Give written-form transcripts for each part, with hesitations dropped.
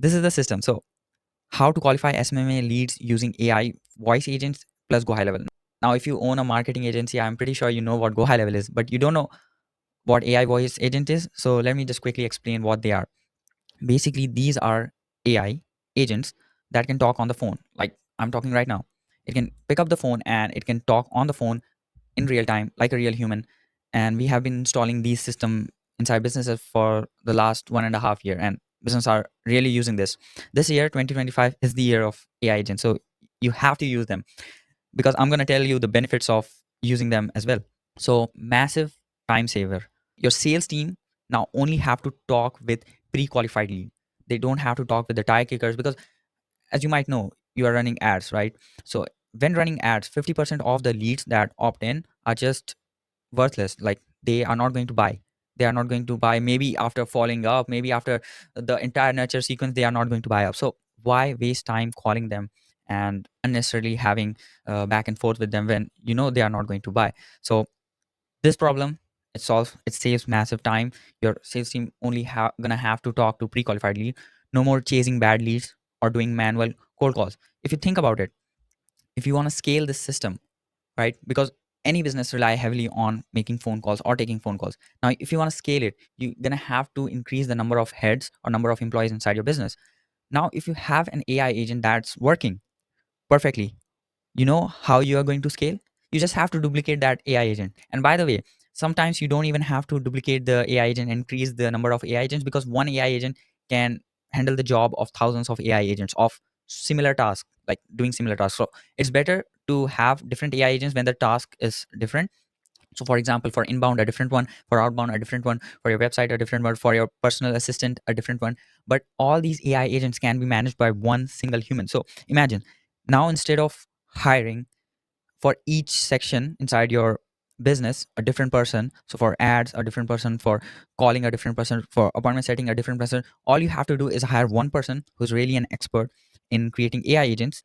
this is the system. So how to qualify SMMA leads using AI voice agents plus GoHighLevel. Now, if you own a marketing agency, I'm pretty sure you know what GoHighLevel is, but you don't know what AI voice agent is. So let me just quickly explain what they are. Basically, these are AI agents that can talk on the phone, like I'm talking right now. It can pick up the phone and it can talk on the phone in real time like a real human. And we have been installing these system inside businesses for the last 1.5 year, and businesses are really using this year. 2025 is the year of AI agents, so you have to use them, because I'm going to tell you the benefits of using them as well. So massive time saver. Your sales team now only have to talk with pre-qualified lead. They don't have to talk with the tire kickers, because as you might know, you are running ads, right? So when running ads, 50% of the leads that opt in are just worthless. Like, they are not going to buy. They are not going to buy. Maybe after following up, maybe after the entire nurture sequence, they are not going to buy up. So why waste time calling them and unnecessarily having back and forth with them when you know they are not going to buy? So this problem, it saves massive time. Your sales team only gonna have to talk to pre-qualified lead. No more chasing bad leads or doing manual cold calls. If you think about it, if you want to scale this system, right? Because any business rely heavily on making phone calls or taking phone calls. Now, if you want to scale it, you're gonna have to increase the number of heads or number of employees inside your business. Now, if you have an AI agent that's working perfectly, you know how you are going to scale? You just have to duplicate that AI agent. And by the way, sometimes you don't even have to duplicate the AI agent and increase the number of AI agents, because one AI agent can handle the job of thousands of AI agents of similar tasks, like doing similar tasks. So it's better to have different AI agents when the task is different. So for example, for inbound a different one, for outbound a different one, for your website a different one, for your personal assistant a different one. But all these AI agents can be managed by one single human. So imagine, now instead of hiring for each section inside your business a different person, so for ads a different person, for calling a different person, for appointment setting a different person, all you have to do is hire one person who's really an expert in creating AI agents.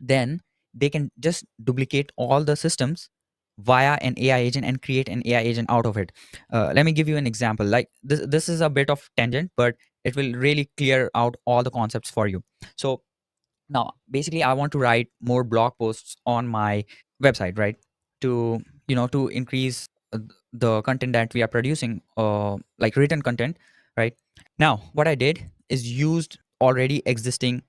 Then they can just duplicate all the systems via an AI agent and create an AI agent out of it. Let me give you an example. Like this is a bit of tangent, but it will really clear out all the concepts for you. So now basically I want to write more blog posts on my website, right? To, to increase the content that we are producing, like written content, right? Now what I did is used already existing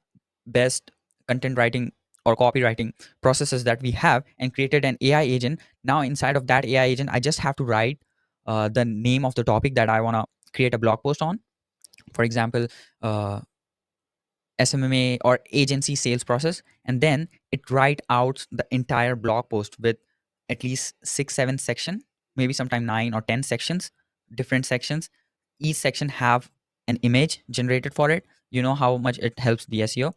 best content writing or copywriting processes that we have and created an AI agent. Now inside of that AI agent, I just have to write the name of the topic that I want to create a blog post on. For example, uh, SMMA or agency sales process, and then it write out the entire blog post with at least 6 7 section, maybe sometime 9 or 10 sections, different sections. Each section have an image generated for it. You know how much it helps the SEO.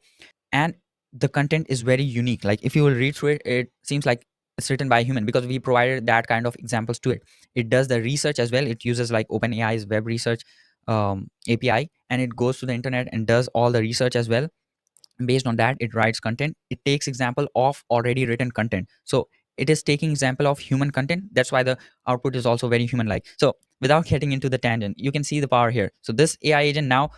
And the content is very unique. Like if you will read through it, it seems like it's written by a human, because we provided that kind of examples to it. It does the research as well. It uses like OpenAI's web research API, and it goes to the internet and does all the research as well. Based on that, it writes content. It takes example of already written content, so it is taking example of human content. That's why the output is also very human like. So without getting into the tangent, you can see the power here. So this AI agent, now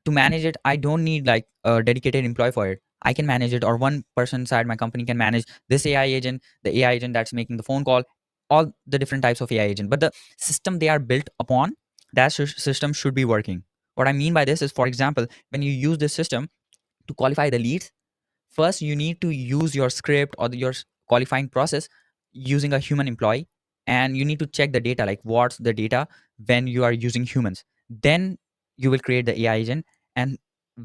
to manage it, I don't need like a dedicated employee for it. I can manage it, or one person inside my company can manage this AI agent, the AI agent that's making the phone call, all the different types of AI agent. But the system they are built upon, that system should be working. What I mean by this is, for example, when you use this system to qualify the leads, first you need to use your script or your qualifying process using a human employee, and you need to check the data, like what's the data when you are using humans. Then you will create the AI agent, and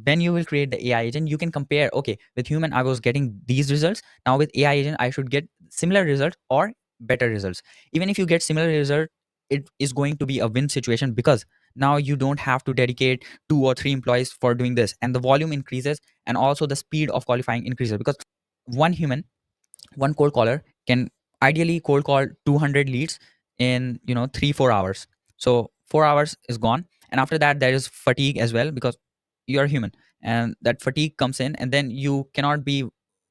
when you will create the AI agent, you can compare, okay, with human I was getting these results, now with AI agent I should get similar results or better results. Even if you get similar result, it is going to be a win situation, because now you don't have to dedicate 2 or 3 employees for doing this, and the volume increases, and also the speed of qualifying increases, because one human, one cold caller can ideally cold call 200 leads in 3 4 hours. So 4 hours is gone, and after that there is fatigue as well, because you're human, and that fatigue comes in, and then you cannot be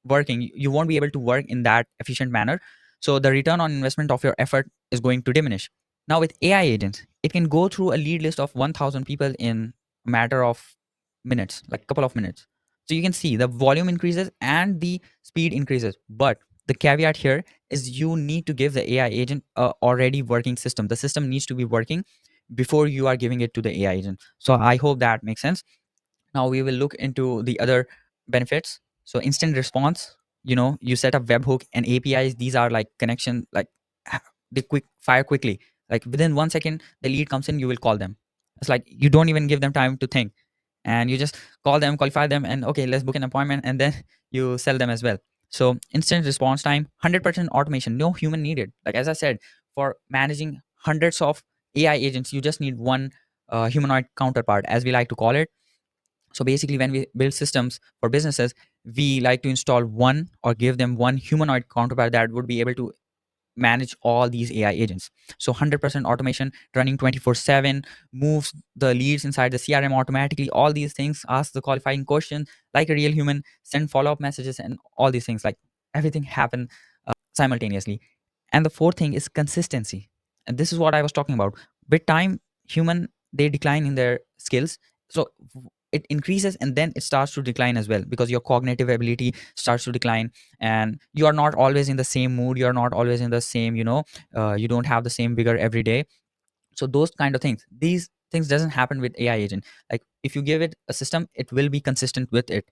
working, you won't be able to work in that efficient manner. So the return on investment of your effort is going to diminish. Now with AI agents, it can go through a lead list of 1000 people in a matter of minutes, like couple of minutes. So you can see the volume increases and the speed increases. But the caveat here is you need to give the AI agent a already working system. The system needs to be working before you are giving it to the AI agent. So I hope that makes sense. Now we will look into the other benefits. So instant response, you set up webhook and APIs. These are like connection, like they quick fire quickly. Like within 1 second, the lead comes in, you will call them. It's like you don't even give them time to think, and you just call them, qualify them, and okay, let's book an appointment, and then you sell them as well. So instant response time, 100% automation, no human needed. Like as I said, for managing hundreds of AI agents, you just need one humanoid counterpart, as we like to call it. So basically, when we build systems for businesses, we like to install one or give them one humanoid counterpart that would be able to manage all these AI agents. So 100% automation, running 24/7, moves the leads inside the CRM automatically. All these things, ask the qualifying question like a real human, send follow-up messages, and all these things, like everything happen simultaneously. And the fourth thing is consistency. And this is what I was talking about. With time, human, they decline in their skills. So it increases and then it starts to decline as well, because your cognitive ability starts to decline, and you are not always in the same mood. You're not always in the same, you don't have the same vigor every day. So those kind of things, these things doesn't happen with AI agent. Like if you give it a system, it will be consistent with it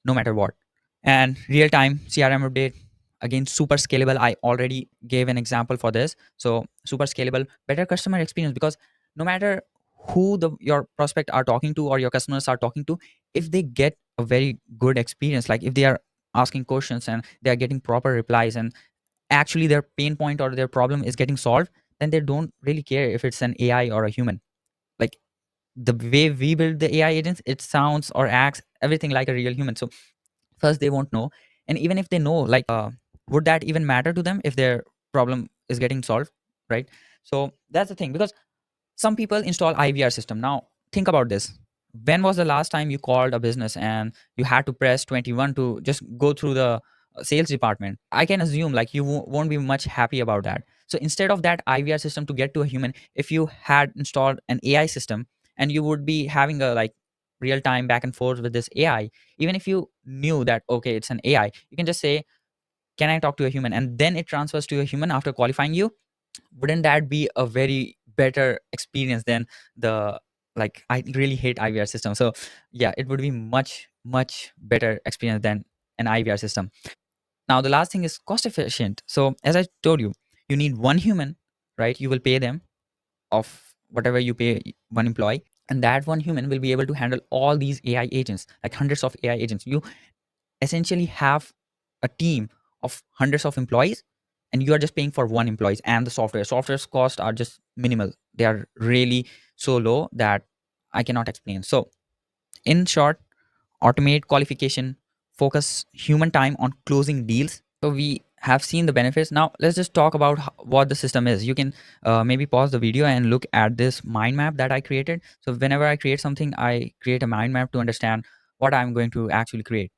no matter what. And real time CRM update, again, super scalable. I already gave an example for this. So super scalable, better customer experience, because no matter who your prospect are talking to or your customers are talking to, if they get a very good experience, like if they are asking questions and they are getting proper replies, and actually their pain point or their problem is getting solved, then they don't really care if it's an AI or a human. Like the way we build the AI agents, it sounds or acts everything like a real human. So first they won't know, and even if they know, like would that even matter to them if their problem is getting solved, right? So that's the thing, because some people install IVR system. Now think about this. When was the last time you called a business and you had to press 21 to just go through the sales department? I can assume like you won't be much happy about that. So instead of that IVR system to get to a human, if you had installed an AI system, and you would be having a like real time back and forth with this AI, even if you knew that okay, it's an AI, you can just say, can I talk to a human, and then it transfers to a human after qualifying you. Wouldn't that be a very better experience than the, like, I really hate IVR system. So yeah, it would be much better experience than an IVR system. Now the last thing is cost efficient. So as I told you, you need one human, right? You will pay them of whatever you pay one employee, and that one human will be able to handle all these AI agents, like hundreds of AI agents. You essentially have a team of hundreds of employees, and you are just paying for one employees, and the software's costs are just minimal. They are really so low that I cannot explain. So in short, automate qualification, focus human time on closing deals. So we have seen the benefits. Now let's just talk about what the system is. You can maybe pause the video and look at this mind map that I created. So whenever I create something, I create a mind map to understand what I'm going to actually create.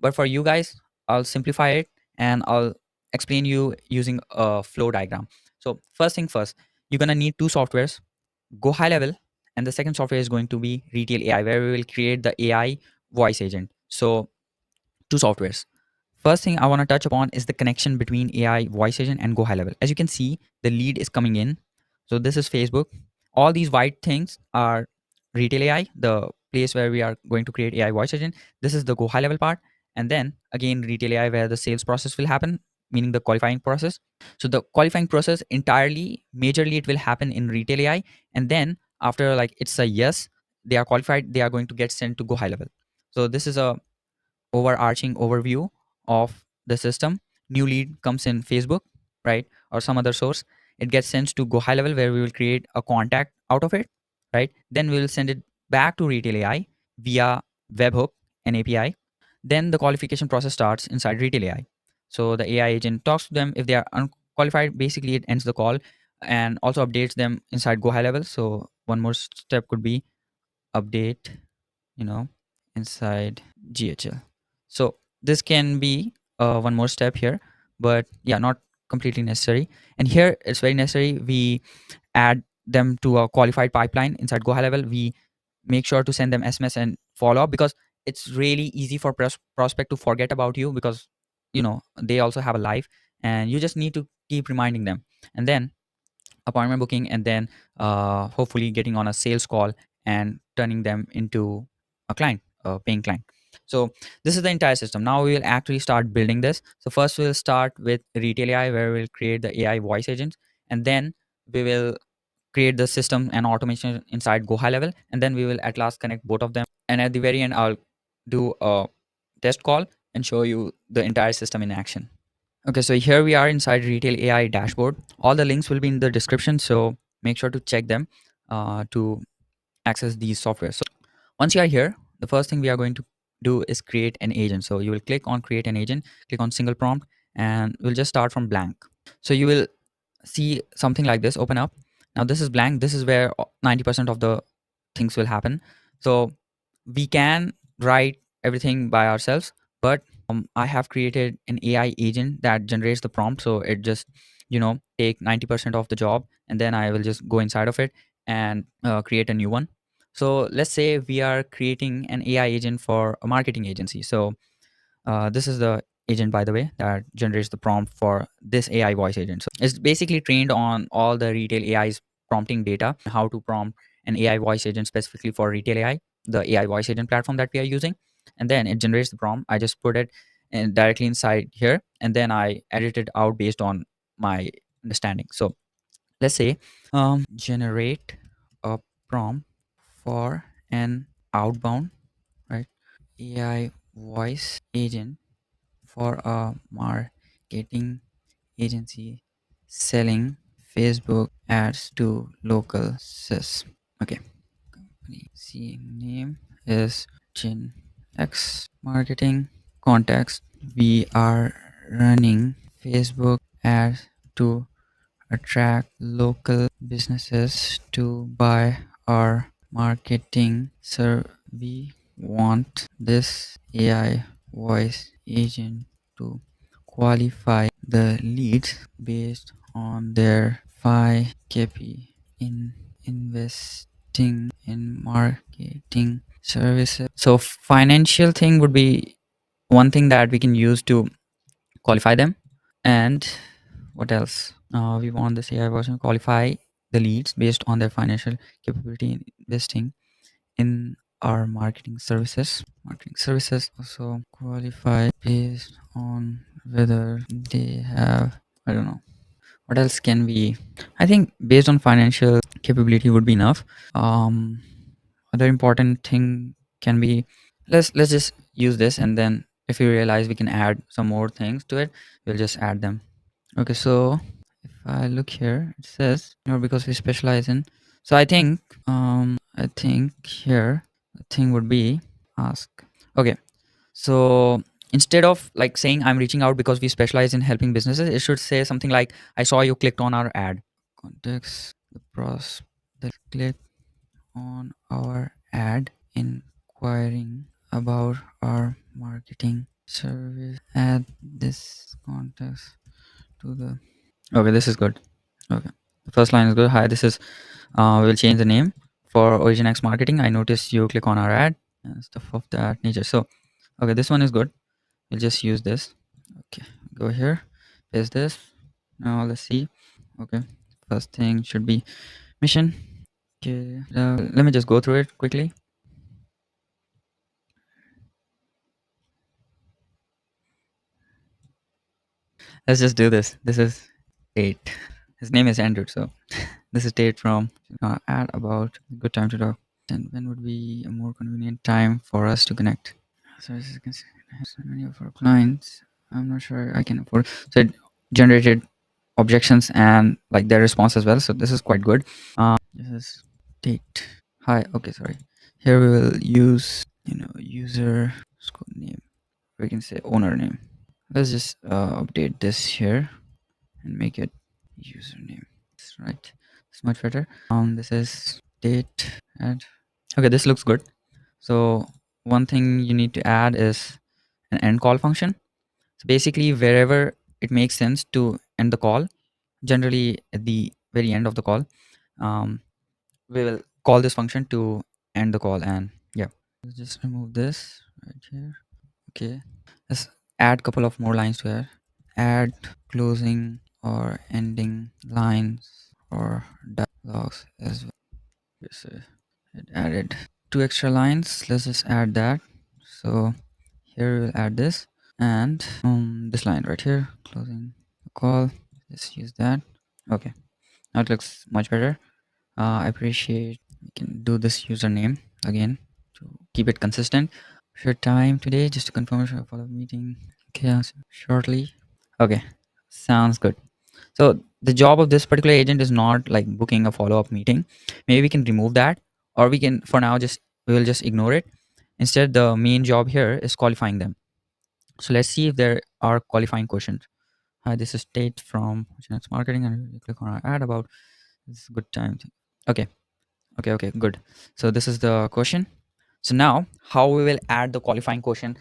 But for you guys, I'll simplify it and I'll explain you using a flow diagram. So first thing first, you're gonna need two softwares, Go High Level, and the second software is going to be Retail AI, where we will create the AI voice agent. So two softwares. First thing I want to touch upon is the connection between AI voice agent and Go High Level. As you can see, the lead is coming in. So this is Facebook. All these white things are Retail AI, the place where we are going to create AI voice agent. This is the Go High Level part. And then again, Retail AI, where the sales process will happen, meaning the qualifying process. So the qualifying process entirely, majorly, it will happen in Retail AI. And then after like it's a yes, they are qualified, they are going to get sent to Go High Level. So this is a overarching overview of the system. New lead comes in Facebook, right, or some other source. It gets sent to Go High Level, where we will create a contact out of it, right? Then we will send it back to Retail AI via webhook and API. Then the qualification process starts inside Retail AI. So the AI agent talks to them. If they are unqualified, basically it ends the call and also updates them inside Go High Level. So one more step could be update, you know, inside GHL. So this can be one more step here, but yeah, not completely necessary. And here it's very necessary. We add them to a qualified pipeline inside Go High Level. We make sure to send them SMS and follow up, because it's really easy for prospect to forget about you, because they also have a life, and you just need to keep reminding them. And then appointment booking, and then hopefully getting on a sales call and turning them into a client, a paying client. So this is the entire system. Now we will actually start building this. So first we'll start with retail AI, where we'll create the AI voice agents, and then we will create the system and automation inside GoHighLevel, and then we will at last connect both of them. And at the very end, I'll do a test call and show you the entire system in action. Okay, so here we are inside Retail AI dashboard. All the links will be in the description, so make sure to check them to access these software. So once you are here, the first thing we are going to do is create an agent. So you will click on create an agent, click on single prompt, and we'll just start from blank. So you will see something like this open up. Now this is blank. This is where 90% of the things will happen. So we can write everything by ourselves, but I have created an AI agent that generates the prompt. So it just take 90% of the job, and then I will just go inside of it and create a new one. So let's say we are creating an AI agent for a marketing agency. So this is the agent, by the way, that generates the prompt for this AI voice agent. So it's basically trained on all the retail AI's prompting data, how to prompt an AI voice agent specifically for retail AI, the AI voice agent platform that we are using. And then it generates the prompt. I just put it directly inside here, and then I edit it out based on my understanding. So let's say generate a prompt for an outbound, right, AI voice agent for a marketing agency selling Facebook ads to local sis. Okay. Company C name is Gen X Marketing. Context: we are running Facebook ads to attract local businesses to buy our marketing. So we want this AI voice agent to qualify the leads based on their 5 KP in investing in marketing services. So financial thing would be one thing that we can use to qualify them. And what else? We want this AI version qualify the leads based on their financial capability in investing in our marketing services. Marketing services also qualify based on whether they have, I don't know. What else can we? I think based on financial capability would be enough. Um, Other important thing can be, let's just use this, and then if we realize we can add some more things to it, we'll just add them. Okay, so if I look here, it says, because we specialize in. So I think here the thing would be ask. Okay, so instead of like saying I'm reaching out because we specialize in helping businesses, it should say something like I saw you clicked on our ad. Context: the pros that click on our ad inquiring about our marketing service. Add this context to the. Okay, this is good. Okay, the first line is good. Hi, this is. We'll change the name for Origin X Marketing. I noticed you click on our ad and stuff of that nature. So, okay, this one is good. We'll just use this. Okay, go here. Paste this. Now let's see. Okay, first thing should be mission. Okay, let me just go through it quickly. Let's just do this. This is Tate. His name is Andrew. So this is Tate from ad about good time to talk. And when would be a more convenient time for us to connect? So this is so many of our clients. I'm not sure I can afford. So it generated objections and like their response as well. So this is quite good. This is Tate. Hi. Okay, sorry. Here we will use user scope name. We can say owner name. Let's just update this here and make it username. That's right. It's much better. This is date add. Okay, this looks good. So one thing you need to add is an end call function. So basically, wherever it makes sense to end the call, generally at the very end of the call, we will call this function to end the call. And yeah, Let's just remove this right here. Okay, let's add couple of more lines to here. Add closing or ending lines or dialogues as well. Yes, it added two extra lines. Let's just add that. So here we'll add this and this line right here, closing the call. Let's use that. Okay, now it looks much better. I appreciate we can do this username again to keep it consistent. Your time today, just to confirm a follow-up meeting. Okay, shortly. Okay, sounds good. So the job of this particular agent is not like booking a follow-up meeting. Maybe we can remove that, or we can for now just we will just ignore it. Instead, the main job here is qualifying them. So let's see if there are qualifying questions. Hi, this is Tate from Finance Marketing, and you click on our ad about this is a good time. Okay, okay, good. So this is the question. So now, how we will add the qualifying question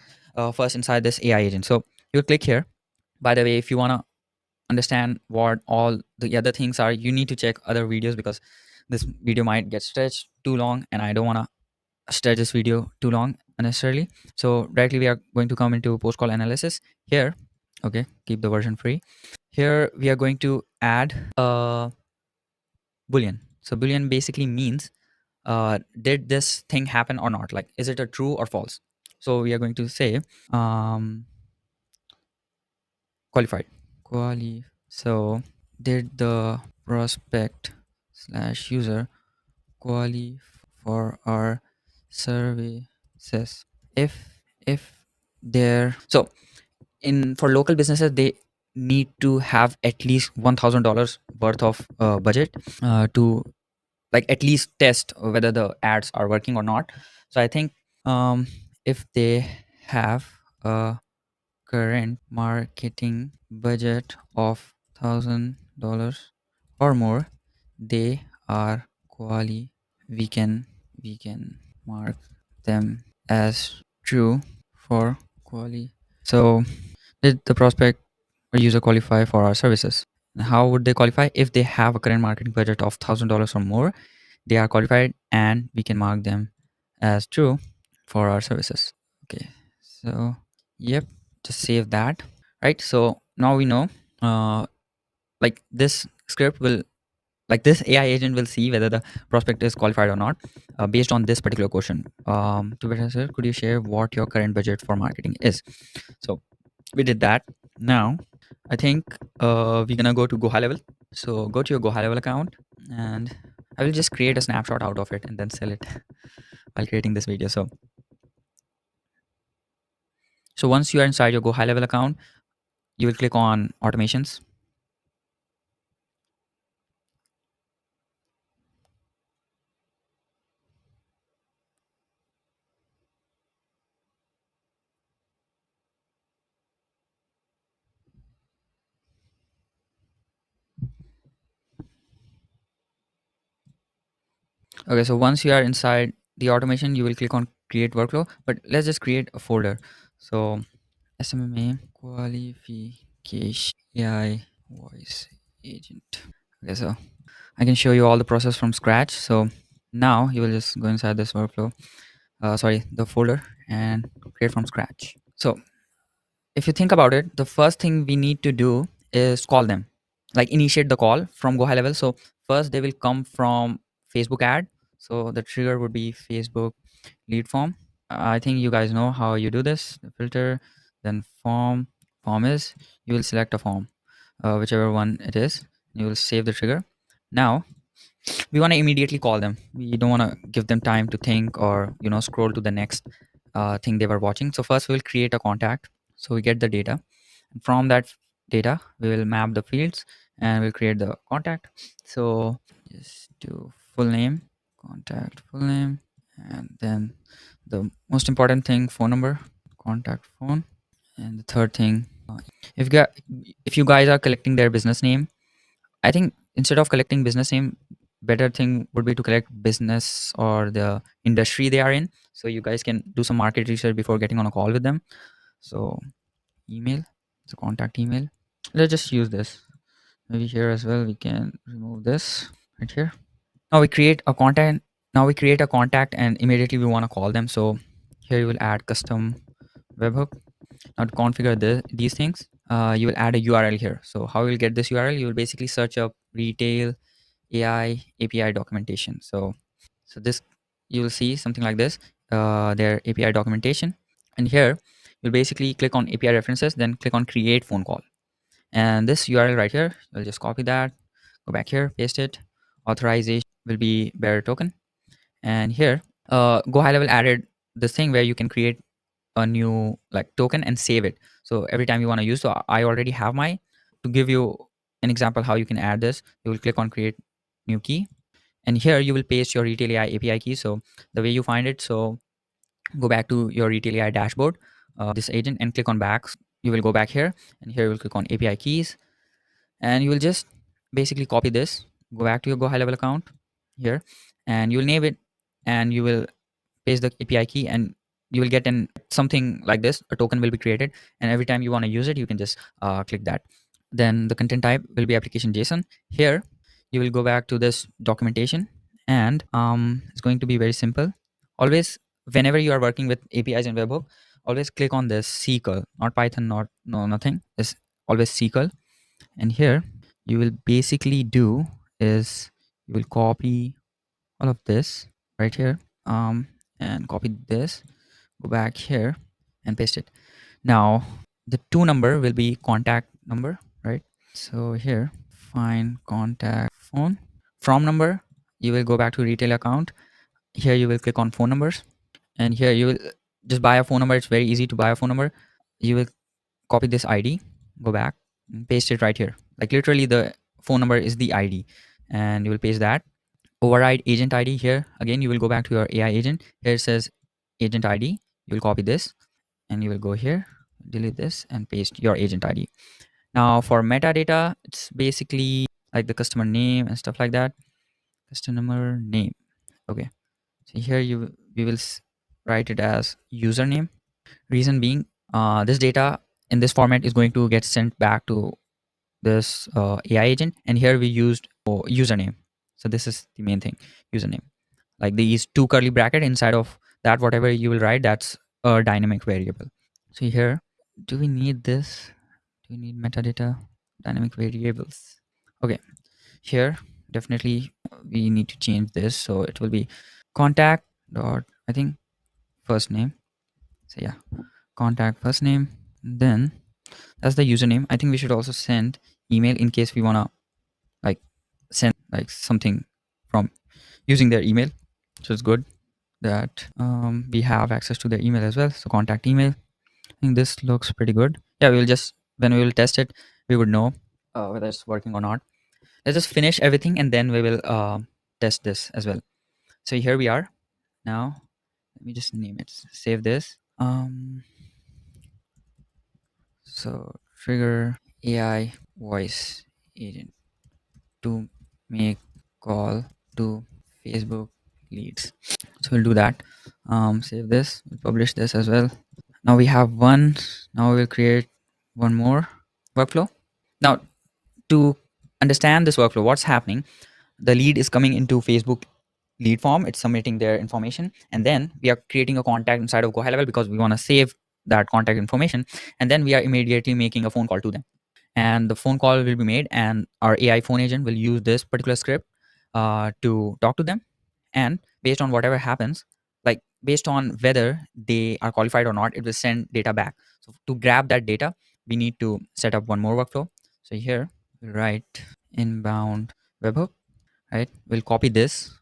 first inside this AI agent. So you click here. By the way, if you wanna understand what all the other things are, you need to check other videos because this video might get stretched too long, and I don't wanna stretch this video too long unnecessarily. So directly we are going to come into post call analysis here. Okay, keep the version free. Here we are going to add a boolean. So boolean basically means did this thing happen or not, like is it a true or false. So we are going to say um qualified so did the prospect slash user qualify for our services. If they're so in for local businesses, they need to have at least $1,000 worth of budget to like at least test whether the ads are working or not. So I think um, if they have a current marketing budget of $1,000 or more, they are quali. We can mark them as true for quali. So did the prospect or user qualify for our services? And how would they qualify? If they have a current marketing budget of $1,000 or more, they are qualified and we can mark them as true for our services. Okay, so yep, just save that. Right, so now we know like this script will like this AI agent will see whether the prospect is qualified or not based on this particular question. To better sir, could you share what your current budget for marketing is? So we did that. Now I think we're gonna go to GoHighLevel. So go to your GoHighLevel account, and I will just create a snapshot out of it and then sell it while creating this video. So once you are inside your GoHighLevel account, you will click on automations. Okay, so once you are inside the automation, you will click on create workflow, but let's just create a folder. So SMMA qualification AI voice agent. Okay, so I can show you all the process from scratch. So now you will just go inside this workflow, the folder, and create from scratch. So if you think about it, the first thing we need to do is call them, like initiate the call from GoHighLevel. So first they will come from Facebook ad. So the trigger would be Facebook lead form. I think you guys know how you do this. The filter, then form is you will select a form, whichever one it is. You will save the trigger. Now we want to immediately call them. We don't want to give them time to think or scroll to the next thing they were watching. So first we'll create a contact. So we get the data. And from that data, we will map the fields and we'll create the contact. So just do full name, contact full name, and then the most important thing, phone number, contact phone, and the third thing, if you guys are collecting their business name, I think instead of collecting business name, better thing would be to collect business or the industry they are in. So you guys can do some market research before getting on a call with them. So email, so contact email. Let's just use this. Maybe here as well, we can remove this right here. Now we create a contact. Now we create a contact and immediately we want to call them. So Here you will add custom webhook. Now to configure these things, you will add a URL here. So how you will get this URL? You will basically search up retail AI API documentation. So this, you will see something like this, their API documentation. And here you'll basically click on API references, then click on create phone call. And this URL right here, you'll just copy that, go back here, paste it. Authorization will be bearer token. And here, GoHighLevel added this thing where you can create a new like token and save it. So every time you want to use, so I already have my, to give you an example how you can add this, you will click on create new key. And here you will paste your retail AI API key. So the way you find it, so go back to your retail AI dashboard, this agent, and click on back. You will go back here, and here you will click on API keys, and you will just basically copy this, go back to your GoHighLevel account here, and you will name it, and you will paste the API key, and you will get an something like this, a token will be created, and every time you want to use it, you can just click that. Then the content type will be application JSON. Here you will go back to this documentation, and it's going to be very simple. Always, whenever you are working with APIs and webhook, always click on this SQL, not Python, not no nothing. It's always SQL. And here you will basically do is you will copy all of this right here, and copy this, go back here and paste it. Now the two number will be contact number, right? So here, find contact phone. From number, you will go back to retail account. Here you will click on phone numbers, and here you will just buy a phone number. It's very easy to buy a phone number. You will copy this ID, go back and paste it right here. Like literally the phone number is the ID, and you will paste that. Override agent ID. Here again, you will go back to your AI agent. Here it says agent ID. You will copy this, and you will go here, delete this, and paste your agent ID. Now for metadata, it's basically like the customer name and stuff like that. Customer name. Okay. So here we will write it as username. Reason being, this data in this format is going to get sent back to this AI agent, and here we used username. So this is the main thing, username. Like these two curly bracket inside of that, whatever you will write, that's a dynamic variable. So here, do we need this? Do we need metadata, dynamic variables? Okay, here definitely we need to change this. So it will be contact dot, I think, first name. So yeah, contact first name. Then that's the username. I think we should also send email in case we wanna like send like something from using their email. So it's good that we have access to their email as well. So contact email. I think this looks pretty good. Yeah, we will just, when we will test it, we would know whether it's working or not. Let's just finish everything, and then we will test this as well. So here we are now. Let me just name it. Save this. So trigger AI voice agent to make call to Facebook leads. So we'll do that. Save this. We'll publish this as well. Now we have one. Now we'll create one more workflow. Now to understand this workflow, what's happening? The lead is coming into Facebook lead form. It's submitting their information, and then we are creating a contact inside of GoHighLevel because we want to save that contact information, and then we are immediately making a phone call to them, and the phone call will be made, and our AI phone agent will use this particular script to talk to them, and based on whatever happens, like based on whether they are qualified or not, it will send data back. So to grab that data, we need to set up one more workflow. So here we write inbound webhook, right? We'll copy this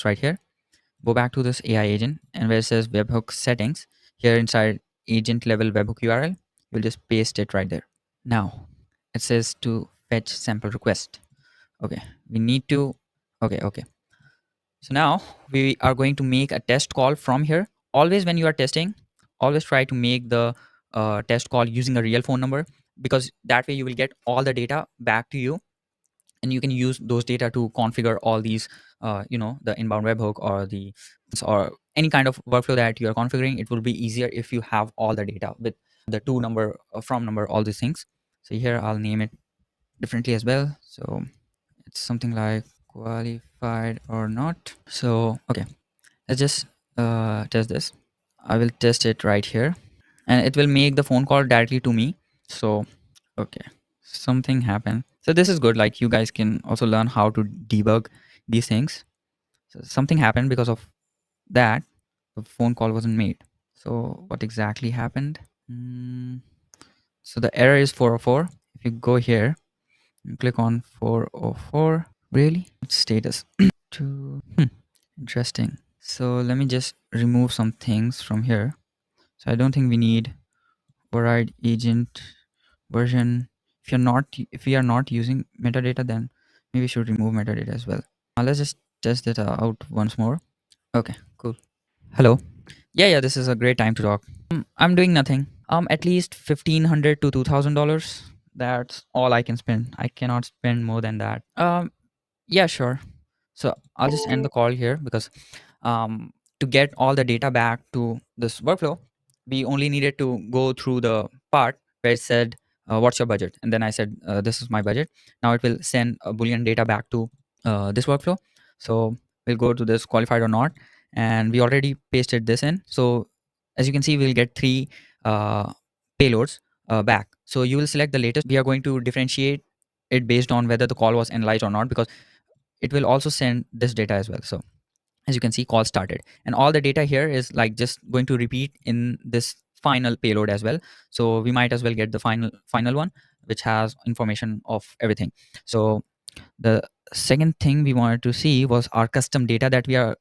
right here, go back to this AI agent, and where it says webhook settings, here inside agent level webhook URL, we'll just paste it right there. Now it says to fetch sample request. Okay, we need to, okay. So now we are going to make a test call from here. Always when you are testing, always try to make the test call using a real phone number, because that way you will get all the data back to you, and you can use those data to configure all these the inbound webhook or any kind of workflow that you are configuring. It will be easier if you have all the data with the to number, from number, all these things. So here I'll name it differently as well. So it's something like qualified or not. So okay, let's just test this. I will test it right here, and it will make the phone call directly to me. So, okay, something happened. So this is good. Like, you guys can also learn how to debug these things. So something happened because of that. The phone call wasn't made. So what exactly happened? Mm, so the error is 404. If you go here and click on 404, really? Status. Interesting. So let me just remove some things from here. So I don't think we need override agent version. If we are not using metadata, then maybe we should remove metadata as well. Let's just test it out once more. Okay, cool. Hello. Yeah, this is a great time to talk. I'm doing nothing. At least $1,500 to $2,000. That's all I can spend. I cannot spend more than that. Yeah, sure. So I'll just end the call here because to get all the data back to this workflow, we only needed to go through the part where it said, what's your budget? And then I said, this is my budget. Now it will send a Boolean data back to this workflow. So we'll go to this qualified or not. And we already pasted this in. So as you can see, we'll get three payloads back. So you will select the latest. We are going to differentiate it based on whether the call was analyzed or not, because it will also send this data as well. So as you can see, call started, and all the data here is like just going to repeat in this final payload as well. So we might as well get the final one, which has information of everything. So the second thing we wanted to see was our custom data that we are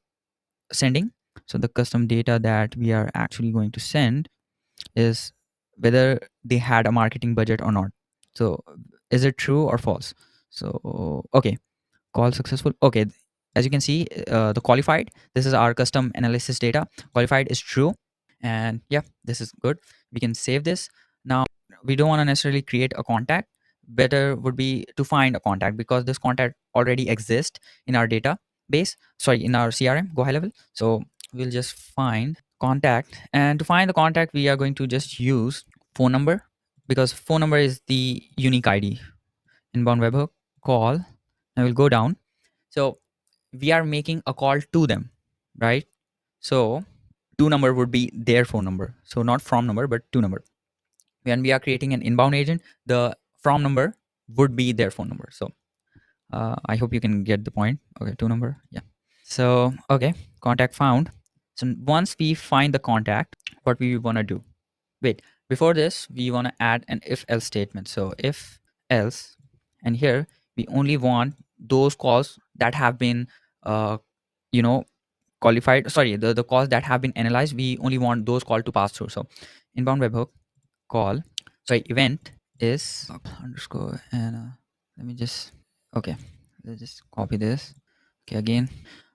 sending. So the custom data that we are actually going to send is whether they had a marketing budget or not. So is it true or false? So okay, call successful. Okay, as you can see, the qualified, this is our custom analysis data. Qualified is true, and yeah, this is good. We can save this. Now we don't want to necessarily create a contact. Better would be to find a contact, because this contact already exists in our database, sorry, in our CRM GoHighLevel. So we'll just find contact, and to find the contact we are going to just use phone number, because phone number is the unique ID. Inbound webhook call, and we'll go down. So we are making a call to them, right? So to number would be their phone number. So not from number, but to number. When we are creating an inbound agent, the from number would be their phone number. So I hope you can get the point. Okay, to number. Yeah. So, okay, contact found. So once we find the contact, what we want to do? Wait, before this, we want to add an if else statement. So if else, and here we only want those calls that have been, uh, you know, qualified. Sorry, the calls that have been analyzed, we only want those calls to pass through. So inbound webhook call, sorry, event is underscore, and let me just, okay, let's just copy this. Okay, again.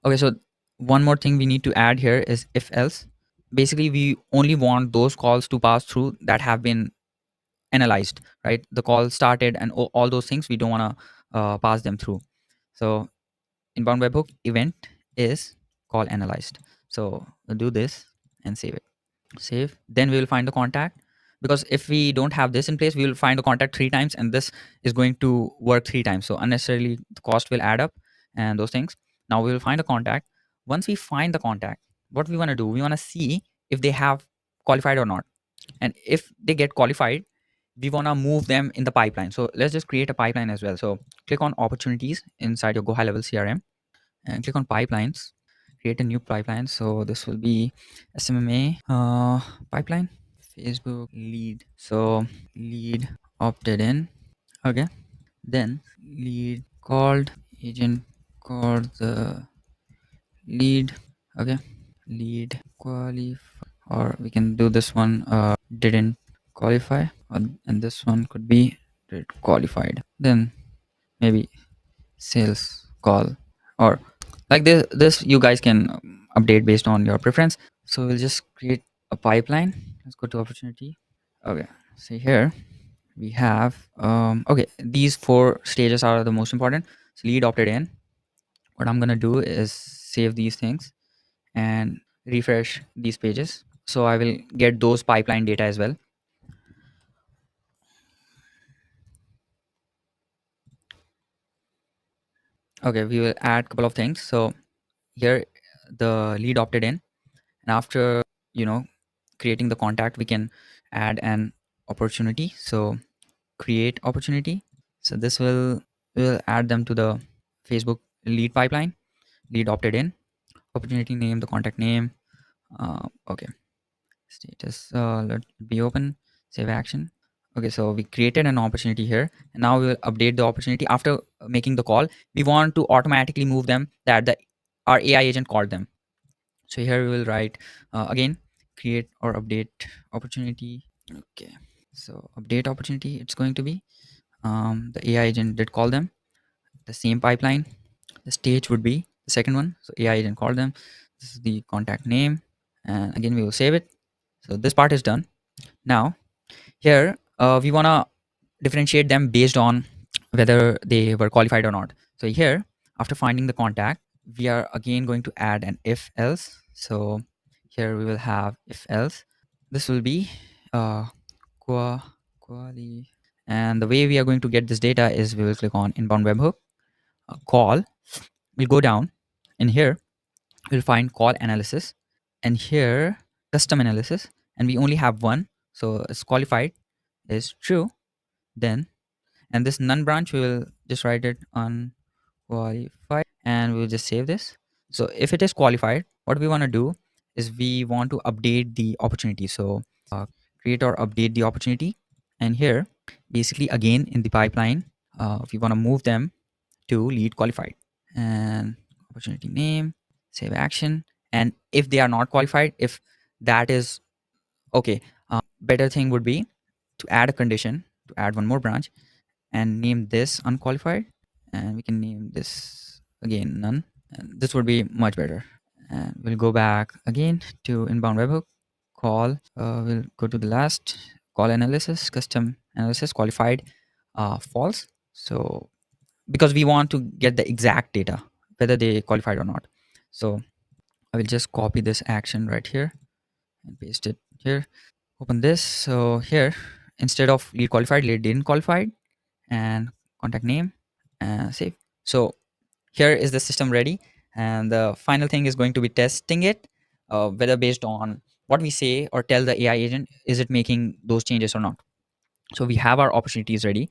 Okay, so one more thing we need to add here is if else. Basically, we only want those calls to pass through that have been analyzed, right? The call started and all those things, we don't want to pass them through. So inbound webhook event is call analyzed. So we'll do this and save it. Save. Then we will find the contact, because if we don't have this in place, we will find the contact three times, and this is going to work three times. So unnecessarily the cost will add up and those things. Now we will find the contact. Once we find the contact, what we want to do, we want to see if they have qualified or not. And if they get qualified, we want to move them in the pipeline. So let's just create a pipeline as well. So click on opportunities inside your GoHighLevel CRM and click on pipelines. Create a new pipeline. So this will be SMMA pipeline. Facebook lead. So lead opted in. Okay. Then lead called, agent called the lead. Okay. Lead qualify, or we can do this one, didn't qualify, and this one could be did qualified. Then maybe sales call, or like this you guys can update based on your preference. So we'll just create a pipeline. Let's go to opportunity. Okay, so here we have okay, these four stages are the most important. So lead opted in. What I'm gonna do is save these things and refresh these pages, so I will get those pipeline data as well. Okay, we will add a couple of things. So here the lead opted in, and after creating the contact, we can add an opportunity. So create opportunity. So this will add them to the Facebook lead pipeline, lead opted in, opportunity name, the contact name. Okay, status, let it be open, save action. Okay, so we created an opportunity here, and now we will update the opportunity after making the call. We want to automatically move them that our AI agent called them. So here we will write again, create or update opportunity. Okay, so update opportunity, it's going to be the AI agent did call them, the same pipeline. The stage would be the second one. So AI agent called them. This is the contact name, and again we will save it. So this part is done. Now here we want to differentiate them based on whether they were qualified or not. So here, after finding the contact, we are again going to add an if else. So here we will have if else. This will be uh, quali, and the way we are going to get this data is we will click on inbound webhook, call. We'll go down, and here we'll find call analysis, and here custom analysis, and we only have one. So it's qualified is true. Then, and this none branch, we will just write it unqualified, and we'll just save this. So if it is qualified, what we want to do is we want to update the opportunity. So create or update the opportunity, and here basically again in the pipeline, we want to move them to lead qualified, and opportunity name, save action. And if they are not qualified, if that is okay, better thing would be to add a condition, to add one more branch, and name this unqualified, and we can name this again none, and this would be much better. And we'll go back again to inbound webhook, call. We'll go to the last, call analysis, custom analysis, qualified, false. So because we want to get the exact data whether they qualified or not. So I will just copy this action right here and paste it here. Open this. So here, instead of lead qualified, lead didn't qualified, and contact name, and save. So here is the system ready, and the final thing is going to be testing it, whether based on what we say or tell the AI agent, is it making those changes or not. So we have our opportunities ready,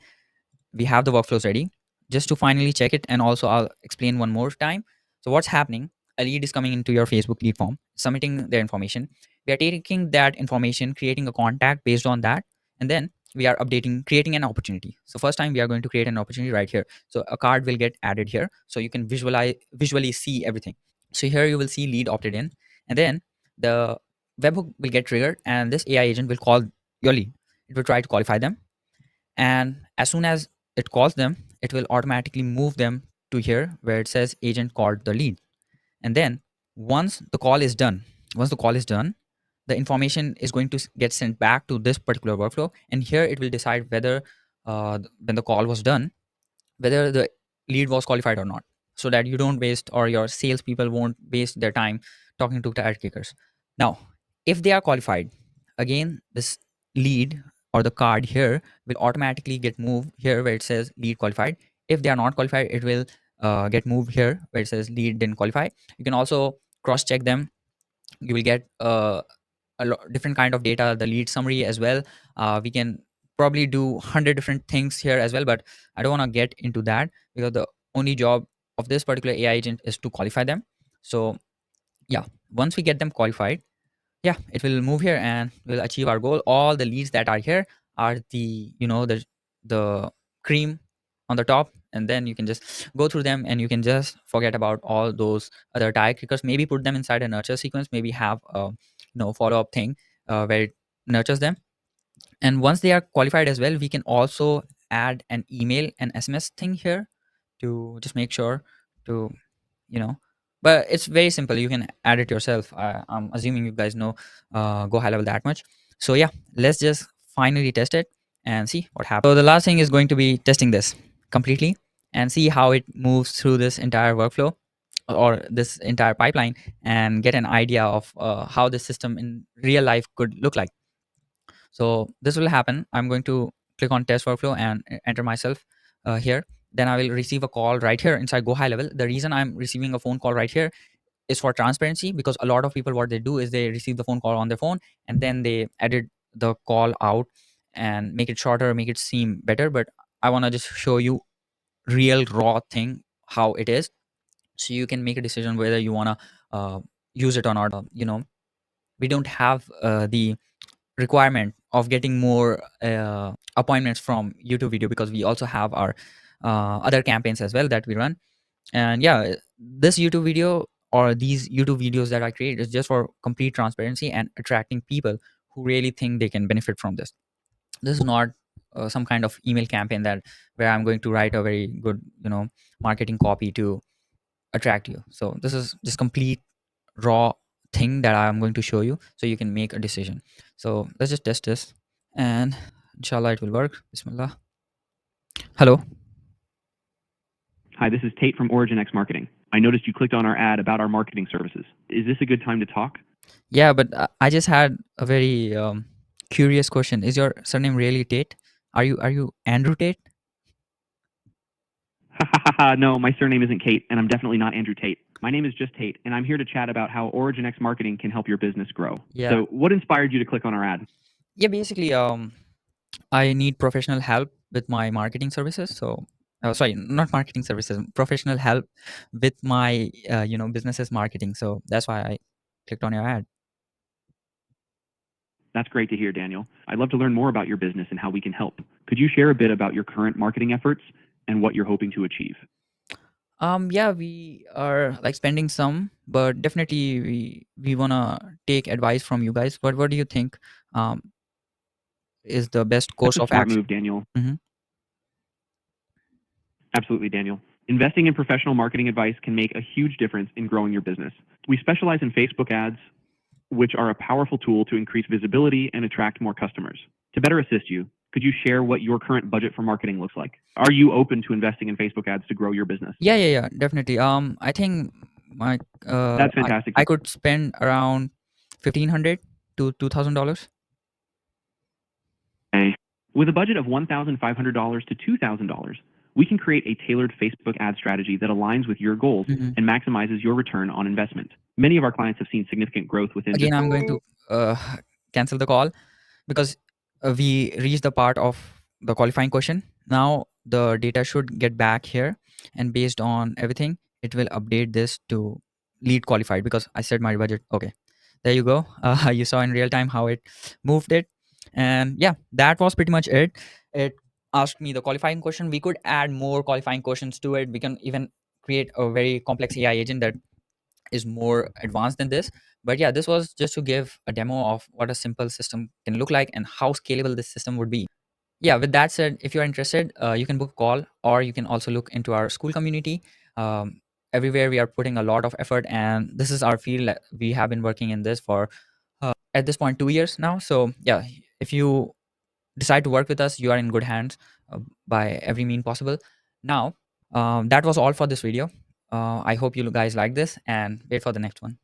we have the workflows ready. Just to finally check it, and also I'll explain one more time. So what's happening, a lead is coming into your Facebook lead form, submitting their information. We are taking that information, creating a contact based on that, and then we are updating, creating an opportunity. So first time we are going to create an opportunity right here. So a card will get added here, so you can visually see everything. So here you will see lead opted in, and then the webhook will get triggered, and this AI agent will call your lead. It will try to qualify them, and as soon as it calls them, it will automatically move them to here where it says agent called the lead. And then once the call is done, the information is going to get sent back to this particular workflow, and here it will decide whether when the call was done, whether the lead was qualified or not, so that you don't waste, or your salespeople won't waste their time talking to tire kickers. Now, if they are qualified, again, this lead or the card here will automatically get moved here where it says lead qualified. If they are not qualified, it will get moved here where it says lead didn't qualify. You can also cross check them. You will get different kind of data, the lead summary as well. We can probably do 100 different things here as well, but I don't want to get into that, because the only job of this particular AI agent is to qualify them. So yeah, once we get them qualified, yeah, it will move here and we'll achieve our goal. All the leads that are here are the, the cream on the top, and then you can just go through them, and you can just forget about all those other tire kickers. Maybe put them inside a nurture sequence, maybe have a follow-up thing where it nurtures them. And once they are qualified as well, we can also add an email and SMS thing here to just make sure to, you know but it's very simple, you can add it yourself. I'm assuming you guys know go high level that much. So yeah, let's just finally test it and see what happens. So the last thing is going to be testing this completely and see how it moves through this entire workflow or this entire pipeline, and get an idea of how the system in real life could look like. So this will happen. I'm going to click on test workflow and enter myself here. Then I will receive a call right here inside Go High Level. The reason I'm receiving a phone call right here, is for transparency, because a lot of people, what they do is they receive the phone call on their phone and then they edit the call out and make it shorter, make it seem better. But I want to just show you real raw thing, how it is, so you can make a decision whether you want to use it or not. We don't have the requirement of getting more appointments from YouTube video, because we also have our other campaigns as well that we run. And yeah, this YouTube video or these YouTube videos that I create is just for complete transparency and attracting people who really think they can benefit from this. This is not some kind of email campaign that where I'm going to write a very good marketing copy to attract you. So this is just complete raw thing that I'm going to show you so you can make a decision. So let's just test this, and inshallah it will work. Bismillah. Hello. Hi, this is Tate from Origin X Marketing. I noticed you clicked on our ad about our marketing services. Is this a good time to talk? Yeah, but I just had a very curious question. Is your surname really Tate? Are you Andrew Tate? No, my surname isn't Kate, and I'm definitely not Andrew Tate. My name is just Tate, and I'm here to chat about how Origin X Marketing can help your business grow. Yeah. So, what inspired you to click on our ad? Yeah, basically, I need professional help with my marketing services. So, sorry, not marketing services, professional help with my business's marketing. So that's why I clicked on your ad. That's great to hear, Daniel. I'd love to learn more about your business and how we can help. Could you share a bit about your current marketing efforts and what you're hoping to achieve? Yeah, we are like spending some, but definitely we wanna take advice from you guys. What do you think is the best course That's a of smart action? move, Daniel. Mhm. Absolutely, Daniel. Investing in professional marketing advice can make a huge difference in growing your business. We specialize in Facebook ads, which are a powerful tool to increase visibility and attract more customers. To better assist you, could you share what your current budget for marketing looks like? Are you open to investing in Facebook ads to grow your business? Yeah, definitely. I think my That's fantastic. I could spend around $1,500 to $2,000. Okay. With a budget of $1,500 to $2,000, we can create a tailored Facebook ad strategy that aligns with your goals Mhm. and maximizes your return on investment. Many of our clients have seen significant growth within Again, I'm going to cancel the call, because we reached the part of the qualifying question. Now the data should get back here, and based on everything, it will update this to lead qualified, because I said my budget. Okay, there you go. You saw in real time how it moved it. And yeah, that was pretty much it. It asked me the qualifying question. We could add more qualifying questions to it. We can even create a very complex AI agent that is more advanced than this. But yeah, this was just to give a demo of what a simple system can look like and how scalable this system would be. Yeah, with that said, if you're interested, you can book a call, or you can also look into our school community. Everywhere we are putting a lot of effort, and this is our field. We have been working in this for at this point 2 years now. So yeah, if you decide to work with us, you are in good hands by every mean possible. Now, that was all for this video. I hope you guys like this, and wait for the next one.